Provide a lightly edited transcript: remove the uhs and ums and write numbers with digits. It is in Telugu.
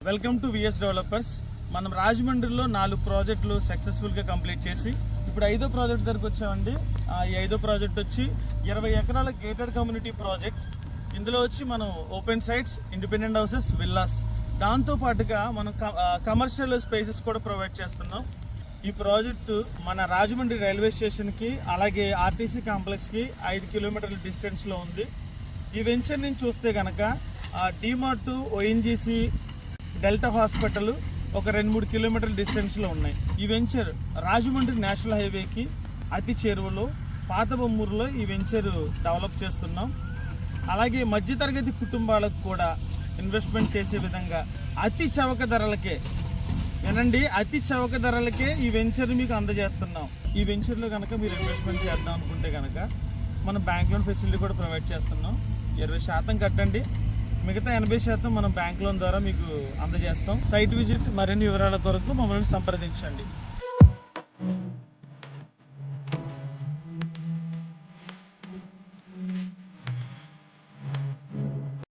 Welcome to VS developers. మనం రాజమండ్రిలో 4 ప్రాజెక్టులు సక్సెస్ఫుల్గా కంప్లీట్ చేసి ఇప్పుడు 5వ ప్రాజెక్ట్ దగ్గరకు వచ్చామండి. ఈ 5వ ప్రాజెక్ట్ వచ్చి 20 ఎకరాల గేటెడ్ కమ్యూనిటీ ప్రాజెక్ట్. ఇందులో వచ్చి మనం open sites, independent houses, villas, దాంతోపాటుగా మనం కమర్షియల్ స్పేసెస్ కూడా ప్రొవైడ్ చేస్తున్నాం. ఈ ప్రాజెక్టు మన రాజమండ్రి రైల్వే స్టేషన్కి అలాగే ఆర్టీసీ కాంప్లెక్స్కి 5 కిలోమీటర్ల డిస్టెన్స్లో ఉంది. ఈ వెంచర్ నుంచి చూస్తే కనుక డిమార్ట్, ఓఎన్జీసీ, డెల్టా హాస్పిటల్ ఒక 2-3 కిలోమీటర్ల డిస్టెన్స్లో ఉన్నాయి. ఈ వెంచర్ రాజమండ్రి నేషనల్ హైవేకి అతి చేరువలో పాత బొమ్మూరులో ఈ వెంచర్ డెవలప్ చేస్తున్నాం. అలాగే మధ్యతరగతి కుటుంబాలకు కూడా ఇన్వెస్ట్మెంట్ చేసే విధంగా అతి చవక ధరలకే, వినండి, అతి చవక ధరలకే ఈ వెంచర్ మీకు అందజేస్తున్నాం. ఈ వెంచర్లో కనుక మీరు ఇన్వెస్ట్మెంట్ చేద్దాం అనుకుంటే కనుక మనం బ్యాంక్ లోన్ ఫెసిలిటీ కూడా ప్రొవైడ్ చేస్తున్నాం. 20% కట్టండి, మిగతా 80% మనం బ్యాంక్ లోన్ ద్వారా మీకు అందజేస్తాం. సైట్ విజిట్ మరిన్ని వివరాల కొరకు మమ్మల్ని సంప్రదించండి.